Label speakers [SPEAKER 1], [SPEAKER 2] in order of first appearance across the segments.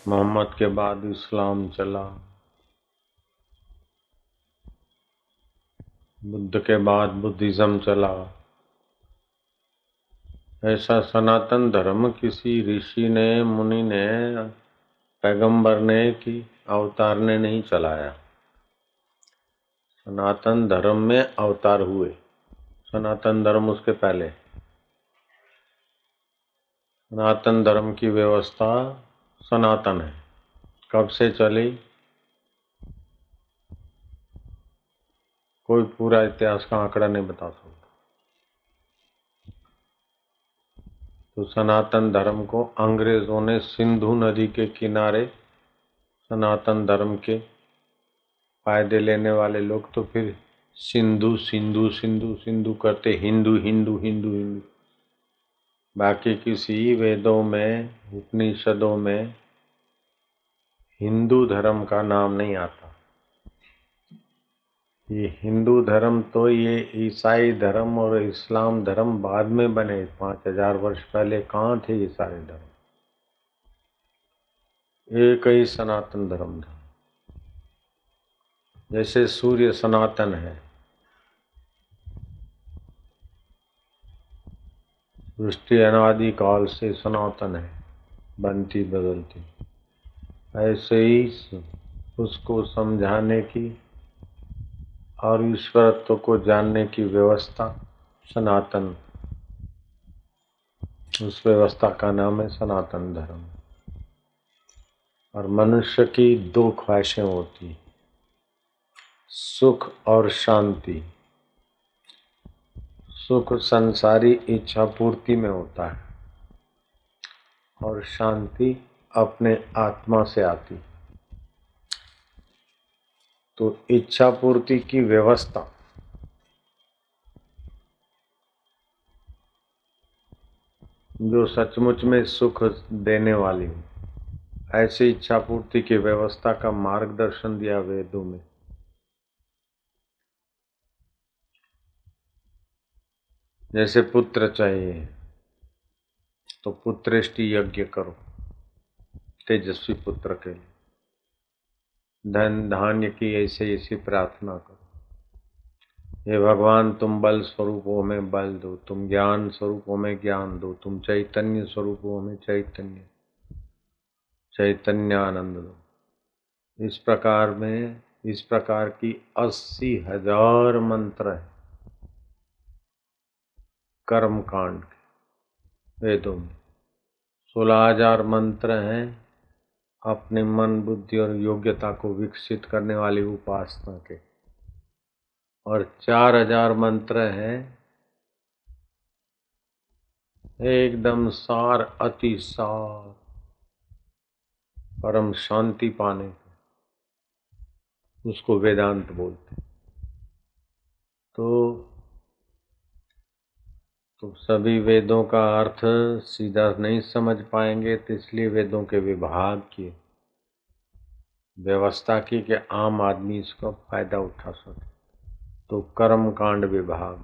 [SPEAKER 1] मोहम्मद के बाद इस्लाम चला, बुद्ध के बाद बुद्धिज्म चला। ऐसा सनातन धर्म किसी ऋषि ने, मुनि ने, पैगंबर ने कि अवतार ने नहीं चलाया। सनातन धर्म में अवतार हुए, सनातन धर्म उसके पहले। सनातन धर्म की व्यवस्था सनातन है। कब से चली कोई पूरा इतिहास का आंकड़ा नहीं बता सकता। तो सनातन धर्म को अंग्रेजों ने सिंधु नदी के किनारे, सनातन धर्म के फायदे लेने वाले लोग तो फिर सिंधु सिंधु सिंधु सिंधु करते हिंदू हिंदू हिंदू हिंदू। बाकी किसी वेदों में, उपनिषदों में हिंदू धर्म का नाम नहीं आता। ये हिंदू धर्म तो ये ईसाई धर्म और इस्लाम धर्म बाद में बने। 5000 वर्ष पहले कहाँ थे ये सारे धर्म? एक ही सनातन धर्म था। जैसे सूर्य सनातन है, सृष्टि अनादि काल से सनातन है, बनती बदलती। ऐसे ही उसको समझाने की और ईश्वरत्व को जानने की व्यवस्था सनातन, उस व्यवस्था का नाम है सनातन धर्म। और मनुष्य की दो ख्वाहिशें होती, सुख और शांति। सुख संसारी इच्छा पूर्ति में होता है और शांति अपने आत्मा से आती। तो इच्छा पूर्ति की व्यवस्था जो सचमुच में सुख देने वाली हो, ऐसी इच्छा पूर्ति की व्यवस्था का मार्गदर्शन दिया वेदों में। जैसे पुत्र चाहिए तो पुत्रेष्टि यज्ञ करो, तेजस्वी पुत्र के लिए। धन धान्य की ऐसे ऐसी प्रार्थना करो। हे भगवान, तुम बल स्वरूपों में बल दो, तुम ज्ञान स्वरूपों में ज्ञान दो, तुम चैतन्य स्वरूपों में चैतन्यानंद दो। इस प्रकार की 80,000 मंत्र है कर्म कांड के वेदों में। 16,000 मंत्र हैं अपने मन, बुद्धि और योग्यता को विकसित करने वाली उपासना के, और 4,000 मंत्र हैं एकदम सार, अति सार, परम शांति पाने के, उसको वेदांत बोलते। तो सभी वेदों का अर्थ सीधा नहीं समझ पाएंगे, तो इसलिए वेदों के विभाग किए, व्यवस्था की कि आम आदमी इसका फायदा उठा सके। तो कर्म कांड विभाग,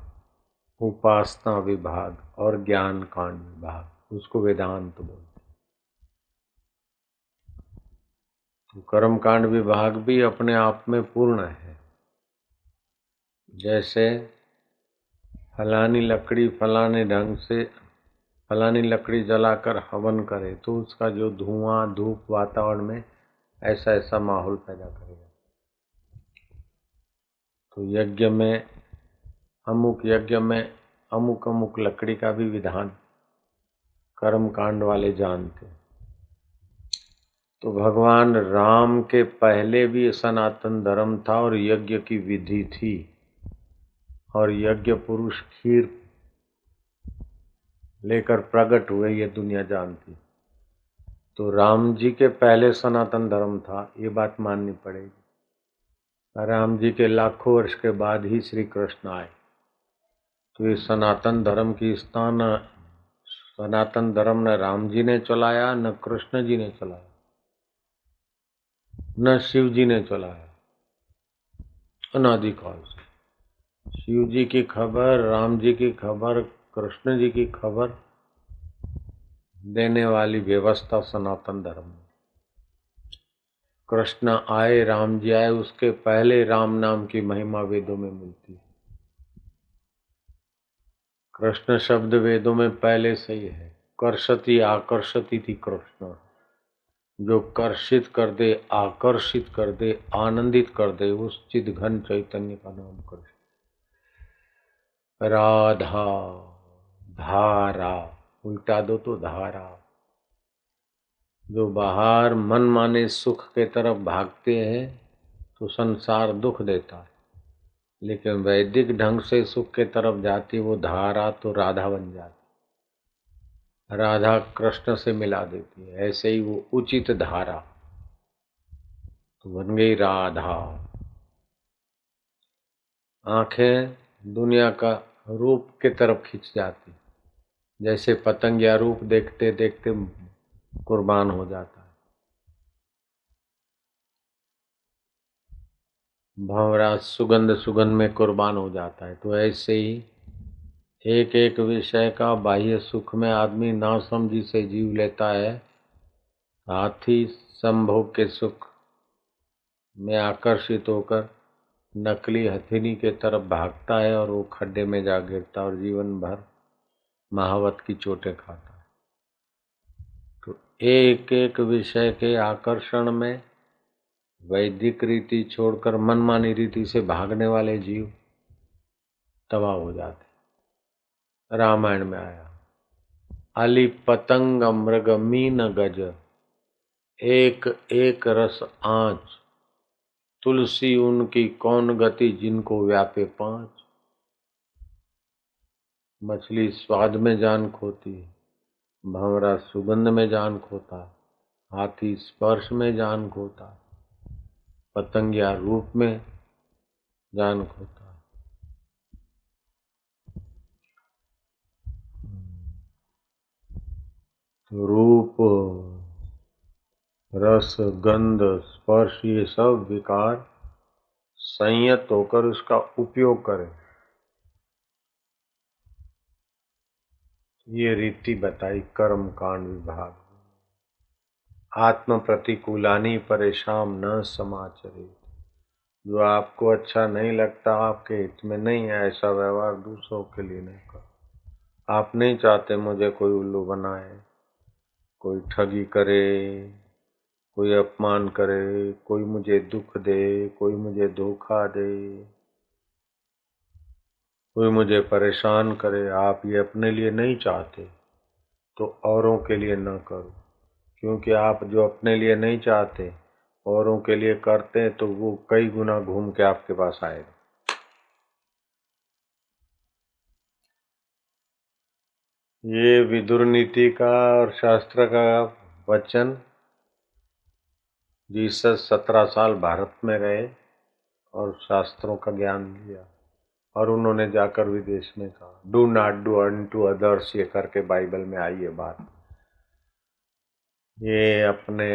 [SPEAKER 1] उपासना विभाग और ज्ञान कांड विभाग, उसको वेदांत बोलते। तो कर्म कांड विभाग भी अपने आप में पूर्ण है। जैसे फलानी लकड़ी फलाने ढंग से, फलानी लकड़ी जलाकर हवन करे तो उसका जो धुआं धूप वातावरण में ऐसा ऐसा माहौल पैदा करेगा। तो यज्ञ में, अमुक यज्ञ में अमुक अमुक लकड़ी का भी विधान कर्म कांड वाले जानते। तो भगवान राम के पहले भी सनातन धर्म था और यज्ञ की विधि थी, और यज्ञ पुरुष खीर लेकर प्रकट हुए, ये दुनिया जानती। तो राम जी के पहले सनातन धर्म था, ये बात माननी पड़ेगी। राम जी के लाखों वर्ष के बाद ही श्री कृष्ण आए। तो ये सनातन धर्म की स्थान, सनातन धर्म न राम जी ने चलाया, न कृष्ण जी ने चलाया, न शिव जी ने चलाया। अनादिकाल से शिव जी की खबर, राम जी की खबर, कृष्ण जी की खबर देने वाली व्यवस्था सनातन धर्म है। कृष्ण आए, राम जी आए, उसके पहले राम नाम की महिमा वेदों में मिलती है। कृष्ण शब्द वेदों में पहले से ही है। कर्षति आकर्षति थी कृष्ण, जो कर्षित कर दे, आकर्षित कर दे, आनंदित कर दे, उस चिद घन चैतन्य का नाम कृष्ण। राधा धारा, उल्टा दो तो धारा। जो बाहर मन माने सुख के तरफ भागते हैं तो संसार दुख देता है, लेकिन वैदिक ढंग से सुख के तरफ जाती वो धारा तो राधा बन जाती, राधा कृष्ण से मिला देती है। ऐसे ही वो उचित धारा तो बन गई राधा। आंखें दुनिया का रूप के तरफ खिंच जाती, जैसे पतंगिया रूप देखते देखते कुर्बान हो जाता है। भंवरा सुगंध सुगंध में कुर्बान हो जाता है। तो ऐसे ही एक एक विषय का बाह्य सुख में आदमी नासमझी से जीव लेता है, हाथी संभोग के सुख में आकर्षित होकर नकली हथिनी के तरफ भागता है और वो खड्डे में जा गिरता और जीवन भर महावत की चोटें खाता है। तो एक एक विषय के आकर्षण में वैदिक रीति छोड़कर मनमानी रीति से भागने वाले जीव तबाह हो जाते। रामायण में आया, अली पतंग मृग मीन गज, एक एक रस आँच, तुलसी उनकी कौन गति, जिनको व्यापे पांच। मछली स्वाद में जान खोती, भंवरा सुगंध में जान खोता, हाथी स्पर्श में जान खोता, पतंगिया रूप में जान खोता। रूप रस गंध स्पर्श ये सब विकार संयत होकर उसका उपयोग करें, ये रीति बताई कर्म कांड विभाग। आत्म प्रतिकूलानी परेशान न समाचरे, जो आपको अच्छा नहीं लगता, आपके हित में नहीं है, ऐसा व्यवहार दूसरों के लिए नहीं करो। आप नहीं चाहते मुझे कोई उल्लू बनाए, कोई ठगी करे, कोई अपमान करे, कोई मुझे दुख दे, कोई मुझे धोखा दे, कोई मुझे परेशान करे, आप ये अपने लिए नहीं चाहते तो औरों के लिए न करो, क्योंकि आप जो अपने लिए नहीं चाहते औरों के लिए करते हैं तो वो कई गुना घूम के आपके पास आएगा। ये विदुर नीति का और शास्त्र का वचन, जीसस 17 साल भारत में रहे और शास्त्रों का ज्ञान लिया और उन्होंने जाकर विदेश में कहा, do not do unto others, ये करके बाइबल में आई है बात। ये अपने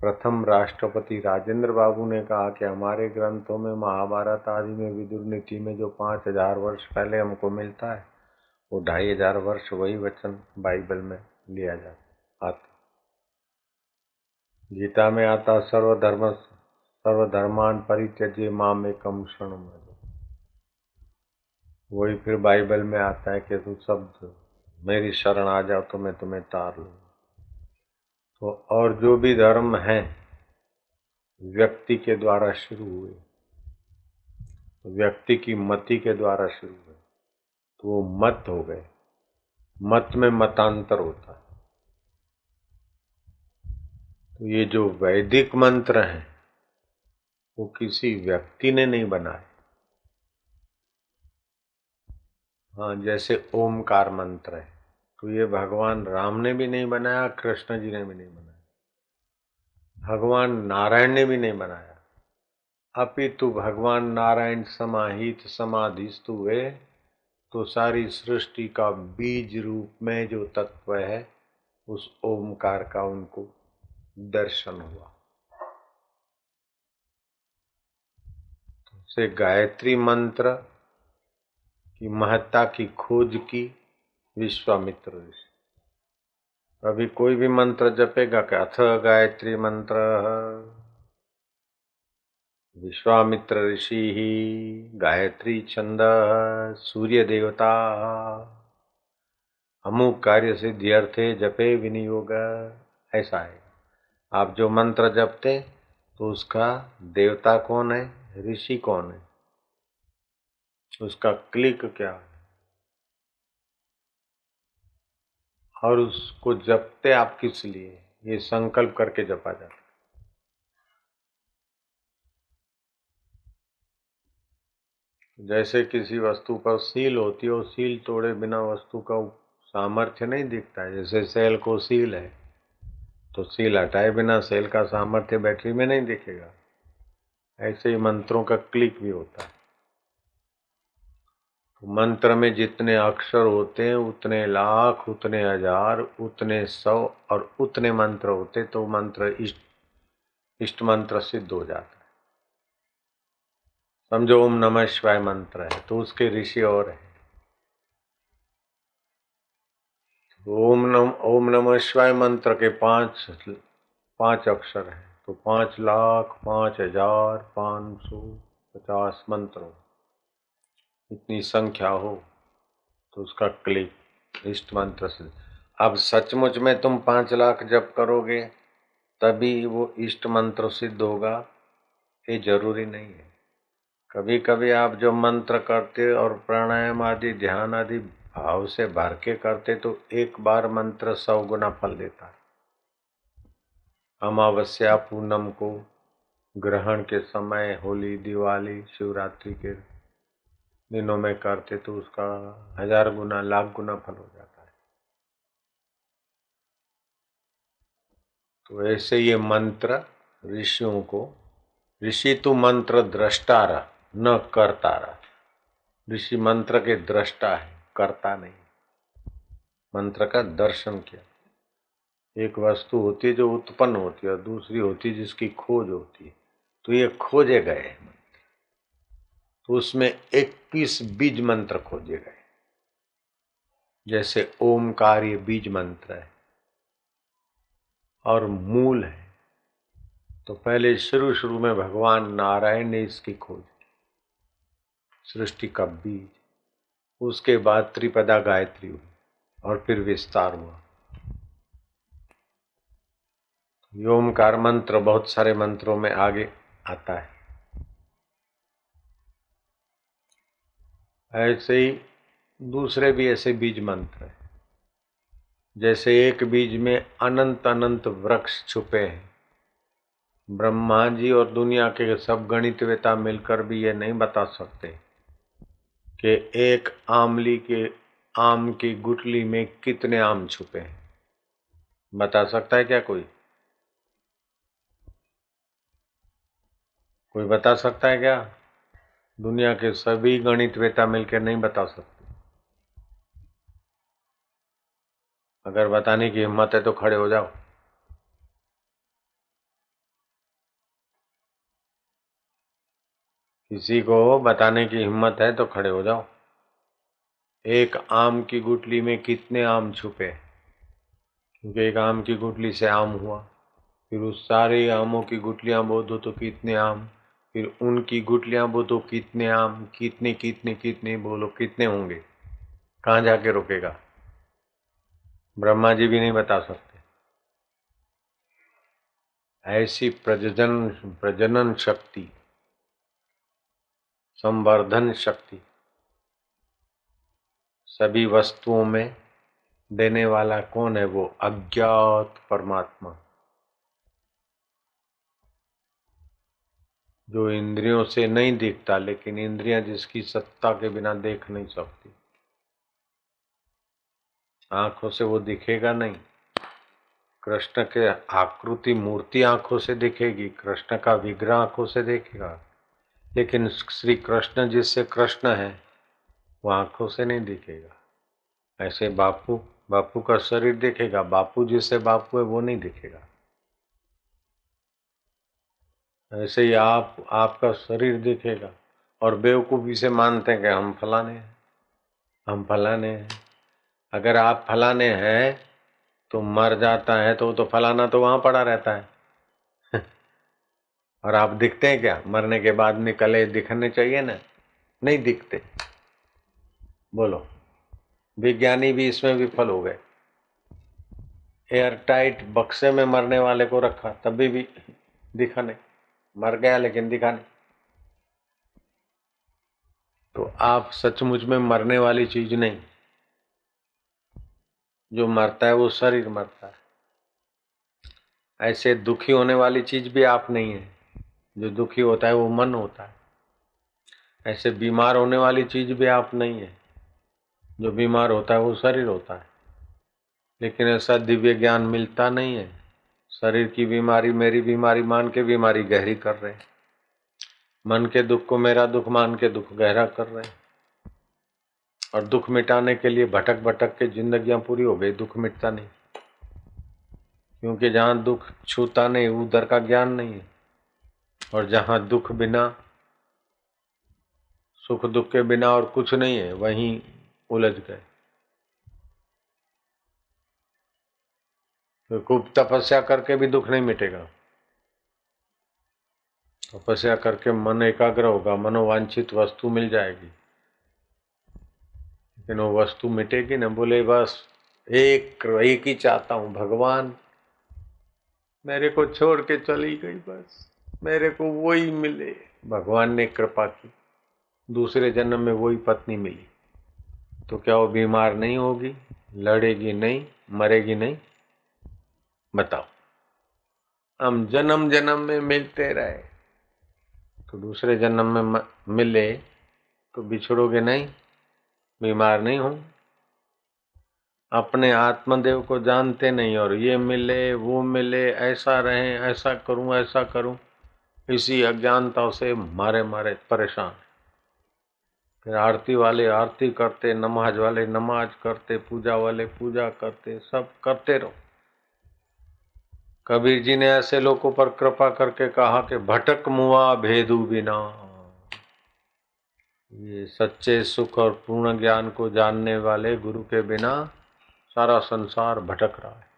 [SPEAKER 1] प्रथम राष्ट्रपति राजेंद्र बाबू ने कहा कि हमारे ग्रंथों में महाभारत आदि में विदुर नीति में जो 5000 वर्ष पहले हमको मिलता है वो 2500 वर्ष वही वचन बाइबल में लिया जाता आता। गीता में आता सर्वधर्मान परित्यज्य मामेकं शरणं व्रज, वही फिर बाइबल में आता है कि तू शब्द मेरी शरण आ जाओ तो मैं तुम्हें तार लूँ। तो और जो भी धर्म है व्यक्ति के द्वारा शुरू हुए, तो व्यक्ति की मति के द्वारा शुरू हुए तो वो मत हो गए। मत में मतांतर होता है। तो ये जो वैदिक मंत्र हैं वो किसी व्यक्ति ने नहीं बनाए। हाँ, जैसे ओमकार मंत्र है तो ये भगवान राम ने भी नहीं बनाया, कृष्ण जी ने भी नहीं बनाया, भगवान नारायण ने भी नहीं बनाया, अपितु भगवान नारायण समाहित समाधिस्तु वे, तो सारी सृष्टि का बीज रूप में जो तत्व है उस ओमकार का उनको दर्शन हुआ। से गायत्री मंत्र की महत्ता की खोज की विश्वामित्र ऋषि। अभी कोई भी मंत्र जपेगा क्या, अथ गायत्री मंत्र विश्वामित्र ऋषि ही गायत्री छंद सूर्य देवता अमुक कार्य सिद्धि अर्थे जपे विनियोग, ऐसा है। आप जो मंत्र जपते तो उसका देवता कौन है, ऋषि कौन है, उसका क्लिक क्या है, और उसको जपते आप किस लिए, ये संकल्प करके जपा जाता है। जैसे किसी वस्तु पर सील होती है और सील तोड़े बिना वस्तु का सामर्थ्य नहीं दिखता है। जैसे सेल को सील है तो सील हटाए बिना सेल का सामर्थ्य बैटरी में नहीं दिखेगा, ऐसे ही मंत्रों का क्लिक भी होता है। तो मंत्र में जितने अक्षर होते हैं उतने लाख, उतने हजार, उतने सौ और उतने मंत्र होते, तो मंत्र इष्ट मंत्र सिद्ध हो जाता है। समझो ओम नमः शिवाय मंत्र है तो उसके ऋषि और है। ओम नमः शिवाय मंत्र के पांच अक्षर हैं, तो 5,00,000, 5,000, 550 मंत्र, इतनी संख्या हो तो उसका क्लिक इष्ट मंत्र से। अब सचमुच में तुम 5,00,000 जप करोगे तभी वो इष्ट मंत्र सिद्ध होगा, ये जरूरी नहीं है। कभी कभी आप जो मंत्र करते और प्राणायाम आदि ध्यान आदि भाव से भर के करते तो एक बार मंत्र 100 गुना फल देता है। अमावस्या पूनम को, ग्रहण के समय, होली दिवाली शिवरात्रि के दिनों में करते तो उसका 1000 गुना, लाख गुना फल हो जाता है। तो ऐसे ये मंत्र ऋषियों को, ऋषि तो मंत्र दृष्टा रहा न करता रहा। ऋषि मंत्र के दृष्टा है, करता नहीं। मंत्र का दर्शन किया। एक वस्तु होती है जो उत्पन्न होती है और दूसरी होती है जिसकी खोज होती है। तो ये खोजे गए तो उसमें 21 बीज मंत्र खोजे गए। जैसे ओमकार ये बीज मंत्र है और मूल है, तो पहले शुरू शुरू में भगवान नारायण ने इसकी खोज की, सृष्टि का बीज। उसके बाद त्रिपदा गायत्री हुई और फिर विस्तार हुआ। ओमकार मंत्र बहुत सारे मंत्रों में आगे आता है। ऐसे ही दूसरे भी ऐसे बीज मंत्र हैं। जैसे एक बीज में अनंत अनंत वृक्ष छुपे हैं। ब्रह्मा जी और दुनिया के सब गणितवेता मिलकर भी ये नहीं बता सकते कि एक आमली के आम की गुठली में कितने आम छुपे हैं। बता सकता है क्या कोई? कोई बता सकता है क्या? दुनिया के सभी गणितवेता मिलकर नहीं बता सकते। अगर बताने की हिम्मत है तो खड़े हो जाओ। किसी को बताने की हिम्मत है तो खड़े हो जाओ। एक आम की गुठली में कितने आम छुपे? क्योंकि एक आम की गुठली से आम हुआ, फिर उस सारे आमों की गुठलियां बोधो तो कितने आम, फिर उनकी गुठलियां बोधो कितने आम, कितने कितने कितने बोलो कितने होंगे, कहाँ जाके रुकेगा? ब्रह्मा जी भी नहीं बता सकते। ऐसी प्रजनन शक्ति, संवर्धन शक्ति सभी वस्तुओं में देने वाला कौन है? वो अज्ञात परमात्मा, जो इंद्रियों से नहीं दिखता, लेकिन इंद्रियां जिसकी सत्ता के बिना देख नहीं सकती। आंखों से वो दिखेगा नहीं। कृष्ण के आकृति मूर्ति आंखों से दिखेगी, कृष्ण का विग्रह आंखों से देखेगा, लेकिन श्री कृष्ण जिससे कृष्ण है वो आंखों से नहीं दिखेगा। ऐसे बापू का शरीर दिखेगा, बापू जिससे बापू है वो नहीं दिखेगा। ऐसे ही आपका शरीर दिखेगा और बेवकूफी से मानते हैं कि हम फलाने हैं, हम फलाने हैं। अगर आप फलाने हैं तो मर जाता है तो वो तो फलाना तो वहां पड़ा रहता है। और आप दिखते हैं क्या? मरने के बाद निकले दिखने चाहिए ना, नहीं दिखते। बोलो, विज्ञानी भी इसमें विफल हो गए। एयर टाइट बक्से में मरने वाले को रखा, तभी भी दिखा नहीं, मर गया लेकिन दिखा नहीं। तो आप सचमुच में मरने वाली चीज नहीं, जो मरता है वो शरीर मरता है। ऐसे दुखी होने वाली चीज भी आप नहीं है, जो दुखी होता है वो मन होता है। ऐसे बीमार होने वाली चीज भी आप नहीं है, जो बीमार होता है वो शरीर होता है। लेकिन ऐसा दिव्य ज्ञान मिलता नहीं है। शरीर की बीमारी मेरी बीमारी मान के बीमारी गहरी कर रहे हैं, मन के दुख को मेरा दुख मान के दुख गहरा कर रहे हैं। और दुख मिटाने के लिए भटक भटक के जिंदगियां पूरी हो गई, दुख मिटता नहीं। क्योंकि जहां दुख छूता नहीं उधर का ज्ञान नहीं है, और जहां दुख बिना, सुख दुख के बिना और कुछ नहीं है, वहीं उलझ गए। तो खूब तपस्या करके भी दुख नहीं मिटेगा। तपस्या करके मन एकाग्र होगा, मनोवांछित वस्तु मिल जाएगी, लेकिन वो वस्तु मिटेगी ना। बोले बस एक ही चाहता हूं, भगवान मेरे को छोड़ के चली गई, बस मेरे को वही मिले। भगवान ने कृपा की, दूसरे जन्म में वही पत्नी मिली। तो क्या वो बीमार नहीं होगी, लड़ेगी नहीं, मरेगी नहीं? बताओ। हम जन्म जन्म में मिलते रहे तो दूसरे जन्म में मिले तो बिछड़ोगे नहीं, बीमार नहीं हो। अपने आत्मदेव को जानते नहीं और ये मिले वो मिले, ऐसा रहे, ऐसा करूं ऐसा करूं, इसी अज्ञानता से मारे मारे परेशान। फिर आरती वाले आरती करते, नमाज वाले नमाज करते, पूजा वाले पूजा करते, सब करते रहो। कबीर जी ने ऐसे लोगों पर कृपा करके कहा कि भटक मुआ भेदू बिना। ये सच्चे सुख और पूर्ण ज्ञान को जानने वाले गुरु के बिना सारा संसार भटक रहा है।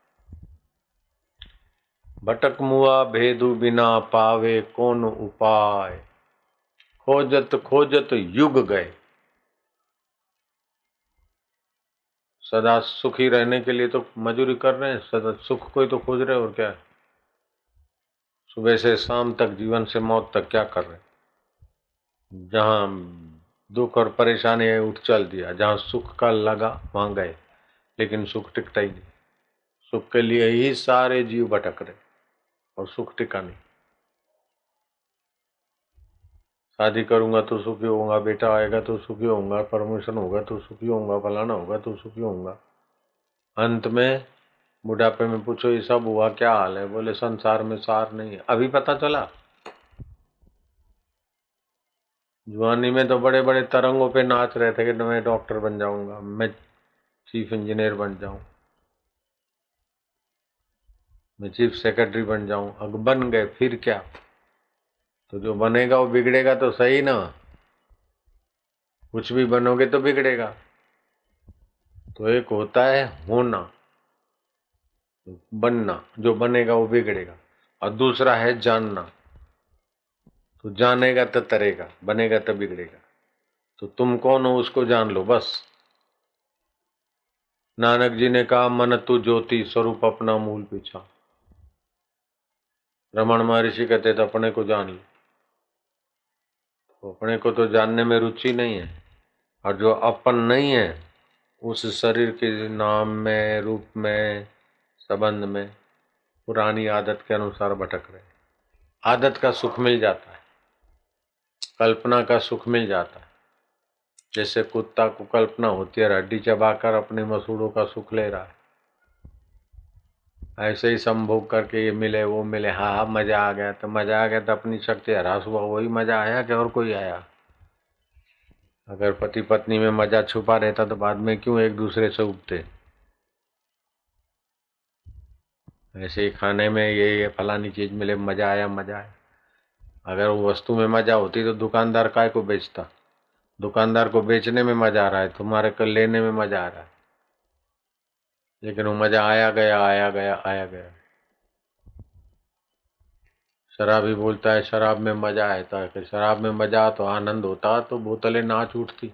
[SPEAKER 1] भटक मुआ भेदू बिना, पावे कौन उपाय, खोजत खोजत युग गए। सदा सुखी रहने के लिए तो मजूरी कर रहे हैं, सदा सुख को ही तो खोज रहे हैं, और क्या है? सुबह से शाम तक, जीवन से मौत तक क्या कर रहे हैं? जहां दुख और परेशानी है उठ चल दिया, जहां सुख का लगा वहां गए, लेकिन सुख टिकता ही नहीं। सुख के लिए ही सारे जीव भटक रहे और सुख टिका नहीं। शादी करूंगा तो सुखी होऊंगा, बेटा आएगा तो सुखी होऊंगा, प्रमोशन होगा तो सुखी होऊंगा, फलाना होगा तो सुखी होऊंगा। अंत में बुढ़ापे में पूछो ये सब हुआ क्या हाल है? बोले संसार में सार नहीं है। अभी पता चला। जवानी में तो बड़े बड़े तरंगों पे नाच रहे थे कि मैं डॉक्टर बन जाऊंगा, मैं चीफ इंजीनियर बन जाऊं, मैं चीफ सेक्रेटरी बन जाऊं। अब बन गए, फिर क्या? तो जो बनेगा वो बिगड़ेगा तो सही ना। कुछ भी बनोगे तो बिगड़ेगा। तो एक होता है होना, बनना, जो बनेगा वो बिगड़ेगा। और दूसरा है जानना, तो जानेगा तो तरेगा, बनेगा तो बिगड़ेगा। तो तुम कौन हो उसको जान लो बस। नानक जी ने कहा मन तू ज्योति स्वरूप अपना मूल पीछा। रमन महर्षि कहते थे अपने को जान लो। तो अपने को तो जानने में रुचि नहीं है, और जो अपन नहीं है उस शरीर के नाम में, रूप में, संबंध में पुरानी आदत के अनुसार भटक रहे। आदत का सुख मिल जाता है, कल्पना का सुख मिल जाता है। जैसे कुत्ता को कल्पना होती है हड्डी चबाकर अपने मसूड़ों का सुख ले रहा है, ऐसे ही संभोग करके ये मिले वो मिले, हाँ हाँ मजा आ गया, तो मजा आ गया तो अपनी शक्ति हरास हुआ, वही मजा आया कि और कोई आया? अगर पति पत्नी में मजा छुपा रहता तो बाद में क्यों एक दूसरे से उगते? ऐसे ही खाने में ये फलानी चीज मिले, मजा आया मजा आया। अगर वो वस्तु में मजा होती तो दुकानदार काय को बेचता? दुकानदार को बेचने में मजा आ रहा है, तुम्हारे को लेने में मजा आ रहा है। लेकिन वो मजा आया गया, आया गया, आया गया। शराबी बोलता है शराब में मजा आता है, कि शराब में मजा तो आनंद होता तो बोतलें नाच उठती।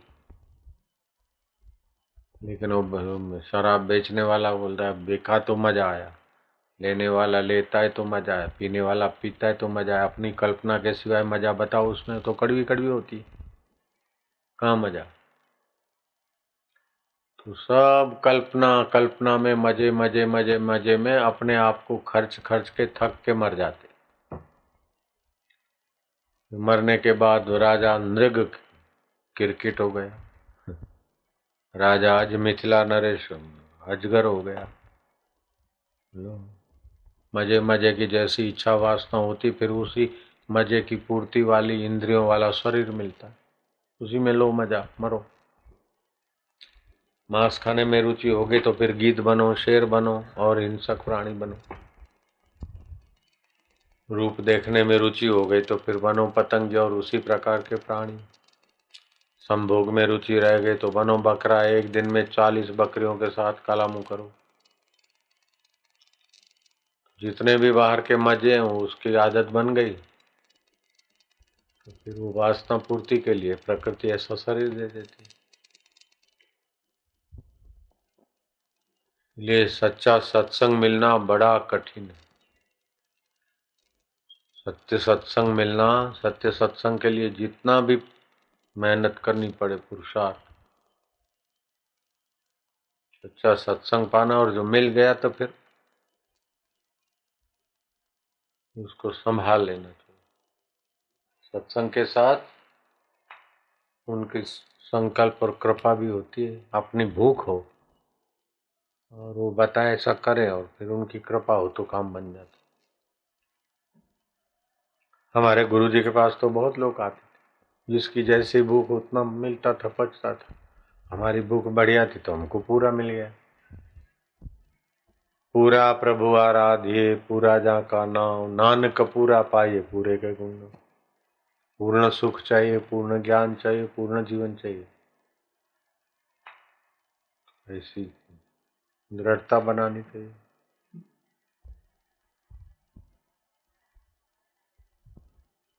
[SPEAKER 1] लेकिन वो शराब बेचने वाला बोलता है देखा तो मजा आया, लेने वाला लेता है तो मजा आया, पीने वाला पीता है तो मजा आया। अपनी कल्पना के सिवाय मजा बताओ, उसमें तो कड़वी कड़वी होती है, कहाँ मजा। तो सब कल्पना कल्पना में मजे मजे मजे मजे में अपने आप को खर्च खर्च के थक के मर जाते। मरने के बाद राजा नृग क्रिकेट हो गया, राजा आज मिथिला नरेश अजगर हो गया। लो, मजे मजे की जैसी इच्छा वासना होती, फिर उसी मजे की पूर्ति वाली इंद्रियों वाला शरीर मिलता, उसी में लो मजा, मरो। मांस खाने में रुचि होगी तो फिर गीध बनो, शेर बनो और हिंसक प्राणी बनो। रूप देखने में रुचि हो गई तो फिर बनो पतंग और उसी प्रकार के प्राणी। संभोग में रुचि रह गई तो बनो बकरा, एक दिन में 40 बकरियों के साथ कलामू करो। जितने भी बाहर के मजे हैं उसकी आदत बन गई तो फिर वो वासना पूर्ति के लिए प्रकृति ऐसा शरीर दे देती। इसलिए सच्चा सत्संग मिलना बड़ा कठिन है। सत्य सत्संग मिलना, सत्य सत्संग के लिए जितना भी मेहनत करनी पड़े, पुरुषार्थ, सच्चा सत्संग पाना। और जो मिल गया तो फिर उसको संभाल लेना चाहिए। सत्संग के साथ उनकी संकल्प और कृपा भी होती है। अपनी भूख हो और वो बताए ऐसा करे और फिर उनकी कृपा हो तो काम बन जाता। हमारे गुरु जी के पास तो बहुत लोग आते थे, जिसकी जैसी भूख उतना मिलता था, पचता था। हमारी भूख बढ़िया थी तो हमको पूरा मिल गया। पूरा प्रभु आराध्य, पूरा जा का नाम, नानक पूरा पाइए पूरे के गुण। पूर्ण सुख चाहिए, पूर्ण ज्ञान चाहिए, पूर्ण जीवन चाहिए। ऐसी दृढ़ता बनानी चाहिए।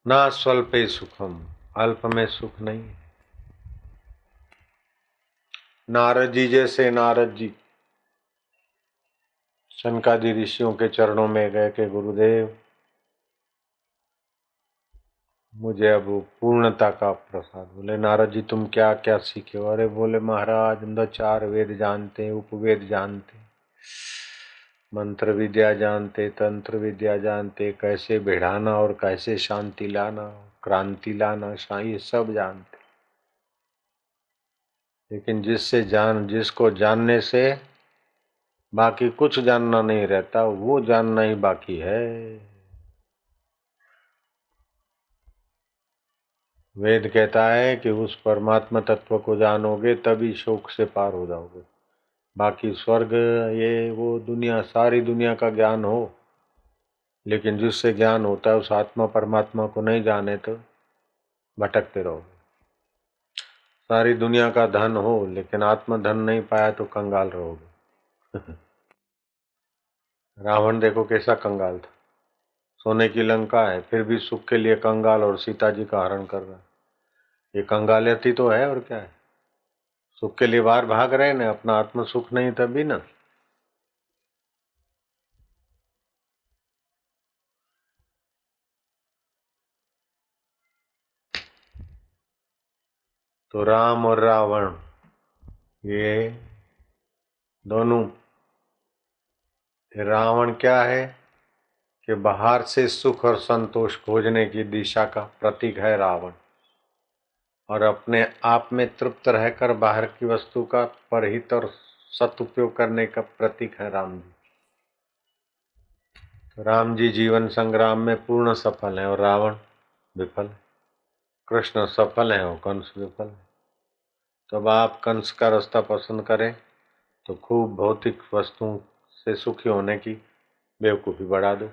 [SPEAKER 1] ना स्वल्पे सुखम, अल्प में सुख नहीं। नारद जी जैसे, नारद जी शनकादि ऋषियों के चरणों में गए कि गुरुदेव मुझे अब पूर्णता का प्रसाद। बोले नारद जी तुम क्या क्या सीखे हो? अरे बोले महाराज हम तो 4 वेद जानते हैं, उपवेद जानते, मंत्र विद्या जानते, तंत्र विद्या जानते, कैसे भिड़ाना और कैसे शांति लाना, क्रांति लाना, ये सब जानते। लेकिन जिसको जानने से बाकी कुछ जानना नहीं रहता, वो जानना ही बाकी है। वेद कहता है कि उस परमात्मा तत्व को जानोगे तभी शोक से पार हो जाओगे। बाकी स्वर्ग ये वो दुनिया, सारी दुनिया का ज्ञान हो, लेकिन जिससे ज्ञान होता है उस आत्मा परमात्मा को नहीं जाने तो भटकते रहोगे। सारी दुनिया का धन हो लेकिन आत्म धन नहीं पाया तो कंगाल रहोगे। रावण देखो कैसा कंगाल था, सोने की लंका है फिर भी सुख के लिए कंगाल और सीता जी का हरण कर रहा है। ये कंगालियत तो है और क्या है। सुख के लिए बाहर भाग रहे ना, अपना आत्म सुख नहीं तभी ना। तो राम और रावण ये दोनों, रावण क्या है कि बाहर से सुख और संतोष खोजने की दिशा का प्रतीक है रावण, और अपने आप में तृप्त रहकर बाहर की वस्तु का परहित और सदुपयोग करने का प्रतीक है राम जी। तो राम जी जीवन संग्राम में पूर्ण सफल है और रावण विफल है। कृष्ण सफल है और कंस विफल है। तो अब आप कंस का रास्ता पसंद करें तो खूब भौतिक वस्तुओं से सुखी होने की बेवकूफ़ी बढ़ा दो।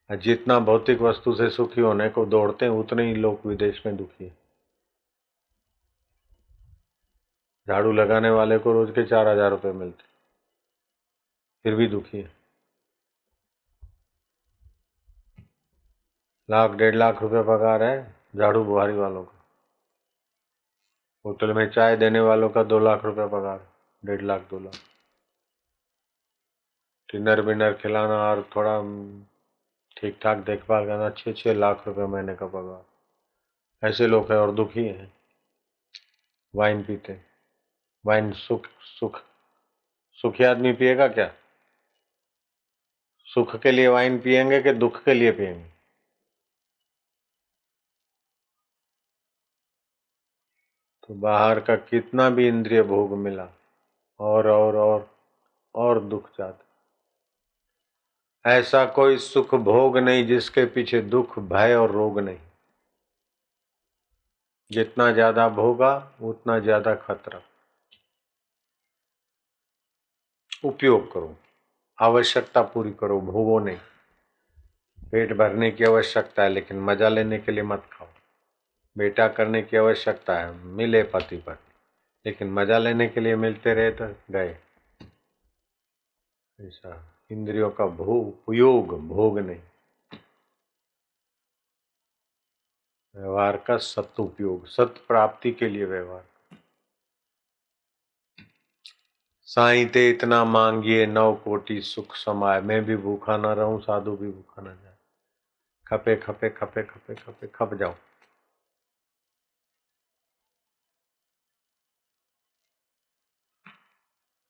[SPEAKER 1] जितना भौतिक वस्तु से सुखी होने को दौड़ते हैं उतने ही लोग विदेश में दुखी है। झाड़ू लगाने वाले को रोज के 4,000 रुपये मिलते, फिर भी दुखी है। 1,00,000 1,50,000 रुपये पगार है झाड़ू बुहारी वालों का। होटल में चाय देने वालों का 2 लाख रुपये पगार, 1,50,000 2 लाख। डिनर विनर खिलाना और थोड़ा ठीक ठाक देखभाल करना, 6-6 लाख रुपये महीने का पगार। ऐसे लोग हैं और दुखी हैं। वाइन पीते। वाइन सुख सुख सुखी आदमी पिएगा क्या? सुख के लिए वाइन पिएंगे कि दुख के लिए पिएंगे? तो बाहर का कितना भी इंद्रिय भोग मिला और दुख जाता। ऐसा कोई सुख भोग नहीं जिसके पीछे दुख भय और रोग नहीं। जितना ज्यादा भोगा उतना ज्यादा खतरा। उपयोग करो, आवश्यकता पूरी करो, भोगो नहीं। पेट भरने की आवश्यकता है लेकिन मजा लेने के लिए मत खाओ। बेटा करने की आवश्यकता है, मिले पति पत्नी, लेकिन मजा लेने के लिए मिलते रहे तो गए। ऐसा इंद्रियों का उपयोग, भोग नहीं। व्यवहार का सत उपयोग, सत प्राप्ति के लिए व्यवहार। साईं ते इतना मांगिए 9 कोटि सुख समाए। मैं भी भूखा ना रहूं, साधु भी भूखा ना जाए। खपे खपे खपे खपे खपे खप जाओ।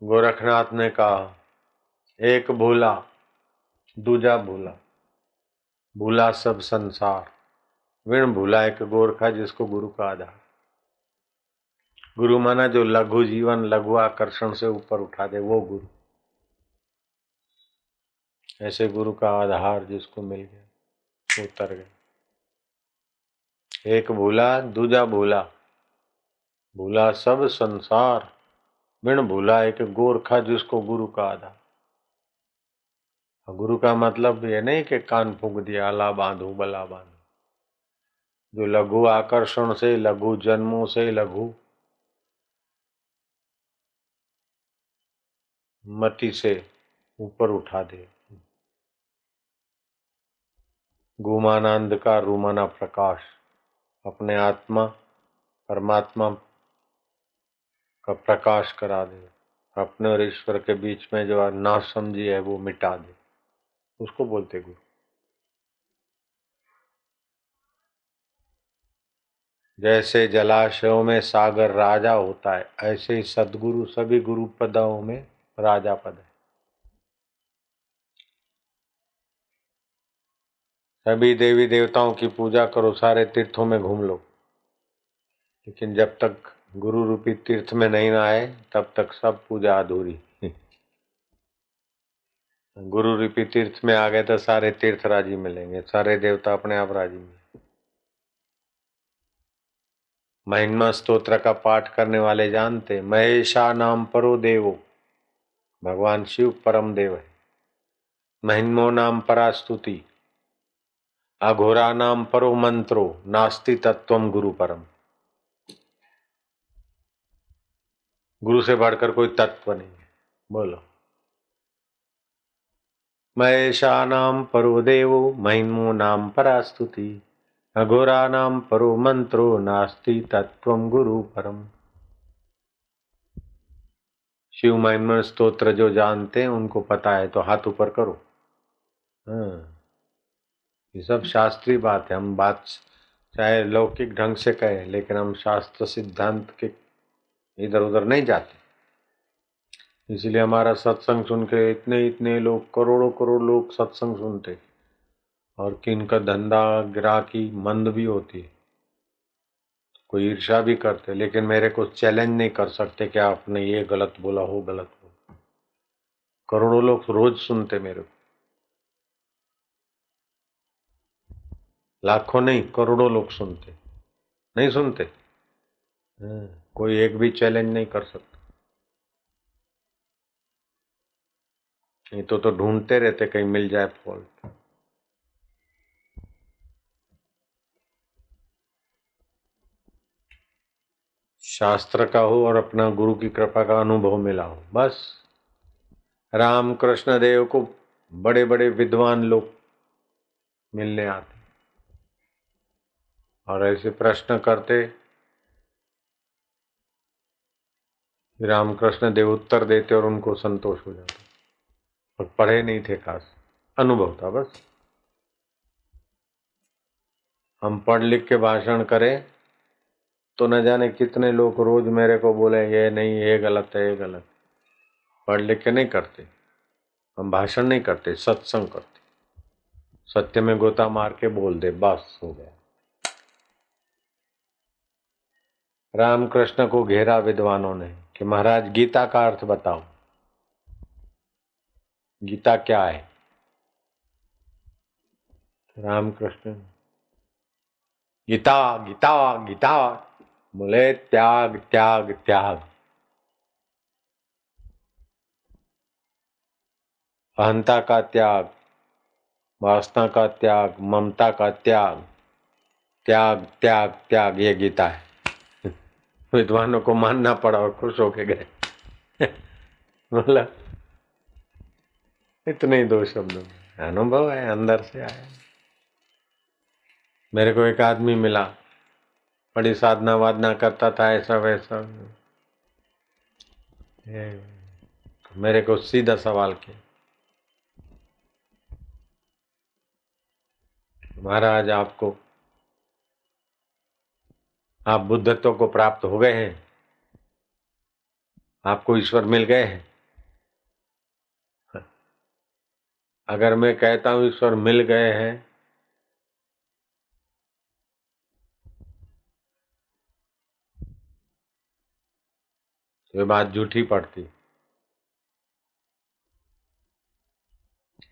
[SPEAKER 1] गोरखनाथ ने कहा, एक भूला दूजा भूला, भूला सब संसार, विण भूला एक गोरखा जिसको गुरु का आधार। गुरु माना जो लघु जीवन, लघु आकर्षण से ऊपर उठा दे, वो गुरु। ऐसे गुरु का आधार जिसको मिल गया, उतर गया। एक भूला दूजा भूला, भूला सब संसार, बिन भूला एक गोरखा जिसको गुरु का आधार। गुरु का मतलब ये नहीं कि कान फूंक दिया, अला बांधू बला बांधू। जो लघु आकर्षण से, लघु जन्मों से, लघु मति से ऊपर उठा दे। गुमाना अंधकार, रूमाना प्रकाश, अपने आत्मा परमात्मा का प्रकाश करा दे। अपने और ईश्वर के बीच में जो नासमझी है वो मिटा दे, उसको बोलते गुरु। जैसे जलाशयों में सागर राजा होता है, ऐसे ही सदगुरु सभी गुरु पदों में राजा पद है। सभी देवी देवताओं की पूजा करो, सारे तीर्थों में घूम लो, लेकिन जब तक गुरु रूपी तीर्थ में नहीं आए तब तक सब पूजा अधूरी। गुरु रूपी तीर्थ में आ गए तो सारे तीर्थ राजी मिलेंगे, सारे देवता अपने आप राजी मिलेंगे। महिमा स्तोत्र का पाठ करने वाले जानते, महेशा नाम परो देवो, भगवान शिव परम देव है। महिमो नाम परास्तुति, अघोरा नाम परो मंत्रो, नास्ति तत्वम गुरु परम। गुरु से बढ़कर कोई तत्व नहीं है। बोलो, महेशा नाम परो देवो, महिमो नाम परास्तुति, अघोरा नाम परो मंत्रो, नास्ति तत्वम गुरु परम। शिव महिमा स्तोत्र जो जानते हैं उनको पता है तो हाथ ऊपर करो। हाँ, ये सब शास्त्रीय बात है। हम बात चाहे लौकिक ढंग से कहें, लेकिन हम शास्त्र सिद्धांत के इधर उधर नहीं जाते। इसलिए हमारा सत्संग सुन के इतने इतने लोग, करोड़ों करोड़ लोग सत्संग सुनते, और किनका धंधा ग्राहकी मंद भी होती है, कोई ईर्षा भी करते, लेकिन मेरे को चैलेंज नहीं कर सकते कि आपने ये गलत बोला, हो गलत बोला। करोड़ों लोग रोज सुनते मेरे को, लाखों नहीं करोड़ों लोग सुनते। नहीं सुनते? कोई एक भी चैलेंज नहीं कर सकता। नहीं तो ढूंढते रहते कहीं मिल जाए फॉल्ट। शास्त्र का हो और अपना गुरु की कृपा का अनुभव मिला हो, बस राम कृष्ण देव को बड़े बड़े विद्वान लोग मिलने आते और ऐसे प्रश्न करते, रामकृष्ण देव उत्तर देते और उनको संतोष हो जाता। और पढ़े नहीं थे खास, अनुभव था बस। हम पढ़ लिख के भाषण करें तो न जाने कितने लोग रोज मेरे को बोले ये नहीं, ये गलत है, ये गलत। पढ़ लिख के नहीं करते हम, भाषण नहीं करते, सत्संग करते। सत्य में गोता मार के बोल दे, बस हो गया। रामकृष्ण को घेरा विद्वानों ने कि महाराज गीता का अर्थ बताओ, गीता क्या है। रामकृष्ण गीता गीता गीता बोले त्याग त्याग त्याग, अहंता का त्याग, वासना का त्याग, ममता का त्याग, त्याग त्याग त्याग, ये गीता है। विद्वानों को मानना पड़ा और खुश होके गए। मतलब इतने ही दो शब्दों में अनुभव है, अंदर से आया। मेरे को एक आदमी मिला, बड़ी साधना वादना करता था, ऐसा वैसा। मेरे को सीधा सवाल किया, महाराज आप बुद्धत्व को प्राप्त हो गए हैं, आपको ईश्वर मिल गए हैं। अगर मैं कहता हूं ईश्वर मिल गए हैं तो ये बात झूठी पड़ती।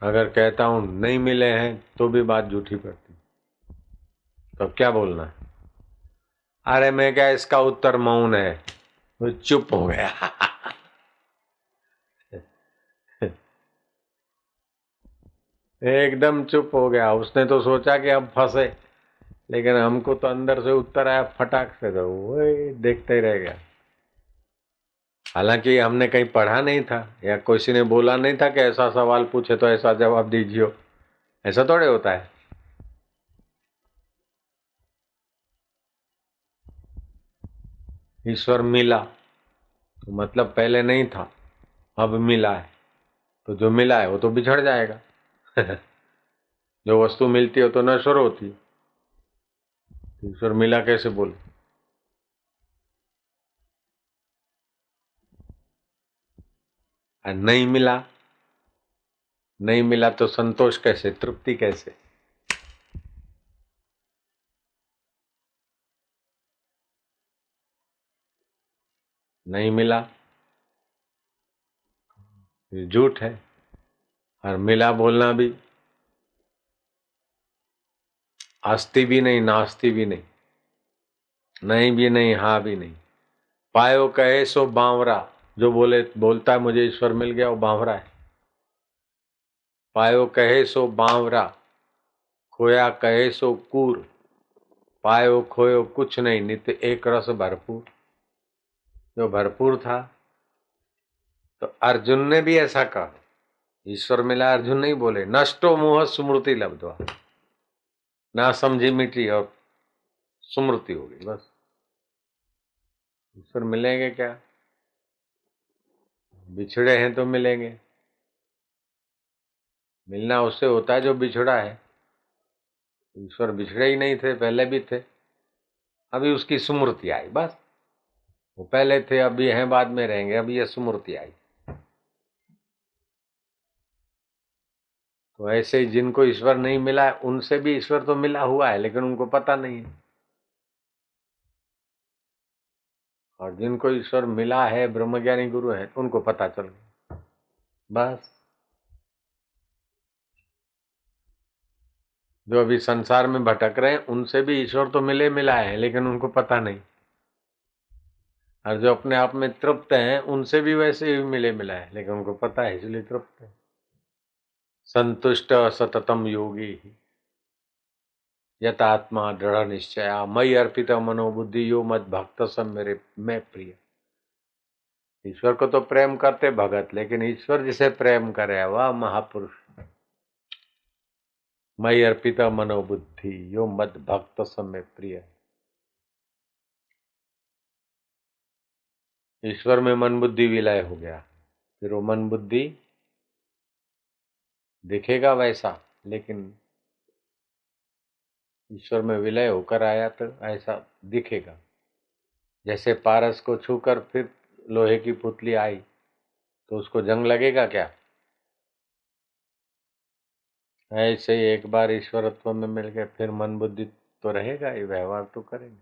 [SPEAKER 1] अगर कहता हूं नहीं मिले हैं तो भी बात झूठी पड़ती। तो क्या बोलना है? अरे मैं क्या, इसका उत्तर मौन है। वो चुप हो गया। एकदम चुप हो गया। उसने तो सोचा कि अब फंसे, लेकिन हमको तो अंदर से उत्तर आया फटाक से, तो वो देखते ही रह गया। हालांकि हमने कहीं पढ़ा नहीं था या किसी ने बोला नहीं था कि ऐसा सवाल पूछे तो ऐसा जवाब दीजिए, ऐसा थोड़े होता है। ईश्वर मिला तो मतलब पहले नहीं था, अब मिला है। तो जो मिला है वो तो बिछड़ जाएगा। जो वस्तु मिलती है तो नश्वर होती है। ईश्वर मिला कैसे बोले? नहीं मिला, नहीं मिला तो संतोष कैसे, तृप्ति कैसे? नहीं मिला ये झूठ है, और मिला बोलना भी आस्ती भी नहीं, नास्ती भी नहीं, नहीं भी नहीं, हाँ भी नहीं। पायो कहे सो बावरा, जो बोलता है मुझे ईश्वर मिल गया वो बावरा है। पायो कहे सो बावरा, खोया कहे सो कूर, पायो खोयो कुछ नहीं, नित्य एक रस भरपूर। जो भरपूर था, तो अर्जुन ने भी ऐसा कहा, ईश्वर मिला अर्जुन नहीं बोले, नष्टो मोह स्मृति लब्धवा, ना समझी मिट्टी और स्मृति हो गई बस। ईश्वर मिलेंगे क्या? बिछड़े हैं तो मिलेंगे। मिलना उससे होता है जो बिछड़ा है। ईश्वर बिछड़े ही नहीं थे, पहले भी थे, अभी उसकी स्मृति आई बस। वो पहले थे, अभी हैं, बाद में रहेंगे, अभी ये स्मृति आई। तो ऐसे ही जिनको ईश्वर नहीं मिला है उनसे भी ईश्वर तो मिला हुआ है, लेकिन उनको पता नहीं है। और जिनको ईश्वर मिला है, ब्रह्मज्ञानी गुरु है, उनको पता चल गया बस। जो अभी संसार में भटक रहे हैं उनसे भी ईश्वर तो मिला है, लेकिन उनको पता नहीं। और जो अपने आप में तृप्त हैं उनसे भी वैसे ही मिला है, लेकिन उनको पता है, इसलिए तृप्त है। संतुष्ट सततम योगी यतात्मा दृढ़ निश्चया, मयि अर्पित मनोबुद्धि यो मद भक्त सब मेरे मैं प्रिय। ईश्वर को तो प्रेम करते भगत, लेकिन ईश्वर जिसे प्रेम करे वह महापुरुष। मयि अर्पिता मनोबुद्धि यो मद भक्त समय प्रिय। ईश्वर में मन बुद्धि विलय हो गया, फिर वो मन बुद्धि दिखेगा वैसा, लेकिन ईश्वर में विलय होकर आया तो ऐसा दिखेगा। जैसे पारस को छूकर फिर लोहे की पुतली आई तो उसको जंग लगेगा क्या? ऐसे ही एक बार ईश्वरत्व में मिल गए फिर मन बुद्धि तो रहेगा ही, व्यवहार तो करेंगे,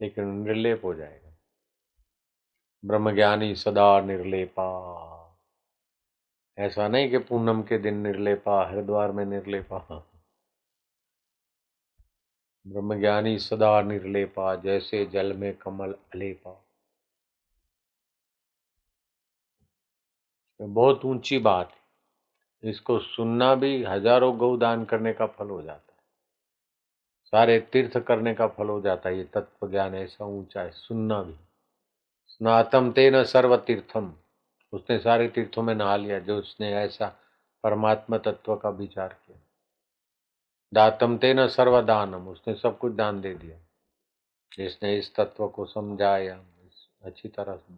[SPEAKER 1] लेकिन निर्लेप हो जाएगा। ब्रह्मज्ञानी सदा निर्लेपा। ऐसा नहीं कि पूनम के दिन निर्लेपा, हरिद्वार में निर्लेपा। ब्रह्मज्ञानी सदा निर्लेपा, जैसे जल में कमल अलेपा। बहुत ऊंची बात है, इसको सुनना भी हजारों गौदान करने का फल हो जाता है, सारे तीर्थ करने का फल हो जाता है। ये तत्व ज्ञान ऐसा ऊंचा है, सुनना भी। स्नातम तेन सर्व तीर्थम, उसने सारे तीर्थों में नहा लिया जो उसने ऐसा परमात्मा तत्व का विचार किया। दातम तेन सर्वदानम, उसने सब कुछ दान दे दिया जिसने इस तत्व को समझाया अच्छी तरह से।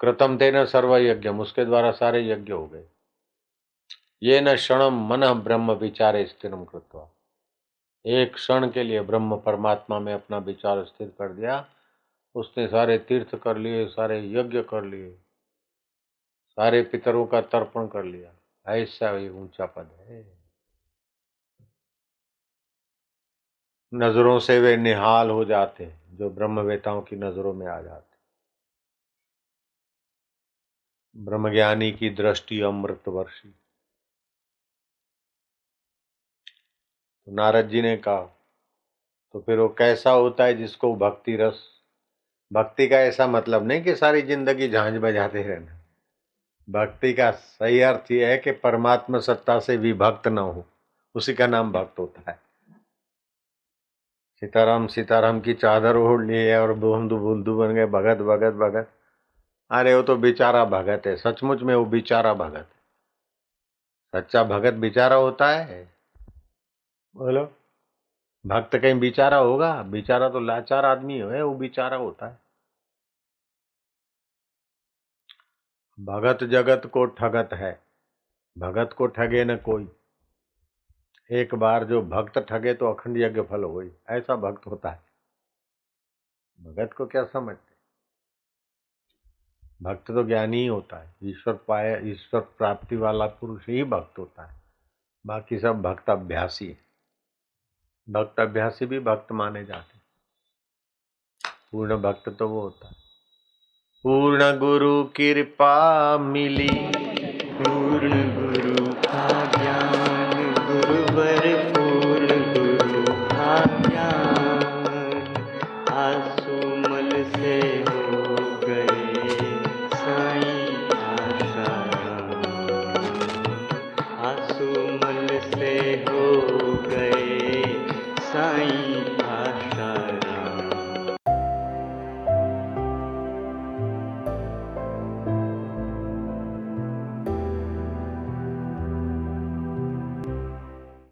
[SPEAKER 1] कृतम तेन सर्व यज्ञम, उसके द्वारा सारे यज्ञ हो गए। ये न क्षणम मन ब्रह्म विचारे स्थिरम कृत्वा, एक क्षण के लिए ब्रह्म परमात्मा में अपना विचार स्थिर कर दिया, उसने सारे तीर्थ कर लिए, सारे यज्ञ कर लिए, सारे पितरों का तर्पण कर लिया। ऐसा ये ऊंचा पद है। नजरों से वे निहाल हो जाते हैं जो ब्रह्मवेताओं की नजरों में आ जाते। ब्रह्मज्ञानी की दृष्टि अमृत वर्षी। तो नारद जी ने कहा तो फिर वो कैसा होता है जिसको भक्ति रस। भक्ति का ऐसा मतलब नहीं कि सारी जिंदगी झांझ बजाते रहना। भक्ति का सही अर्थ यह है कि परमात्मा सत्ता से विभक्त न हो, उसी का नाम भक्त होता है। सीताराम सीताराम की चादर ओढ़ लिए और बुंदू बुंदू बन गए भगत भगत भगत। अरे वो तो बेचारा भगत है, सचमुच में वो बेचारा भगत है। सच्चा भगत बेचारा होता है? बोलो, भक्त कहीं बेचारा होगा? बेचारा तो लाचार आदमी है, वो बेचारा होता है। भगत जगत को ठगत है, भगत को ठगे न कोई। एक बार जो भक्त ठगे तो अखंड यज्ञ फल होई, ऐसा भक्त होता है। भगत को क्या समझते? भक्त तो ज्ञानी ही होता है, ईश्वर पाया, ईश्वर प्राप्ति वाला पुरुष ही भक्त होता है। बाकी सब भक्त अभ्यासी है। भक्त अभ्यासी भी भक्त माने जाते। पूर्ण भक्त तो वो होता है। पूर्ण गुरु कृपा मिली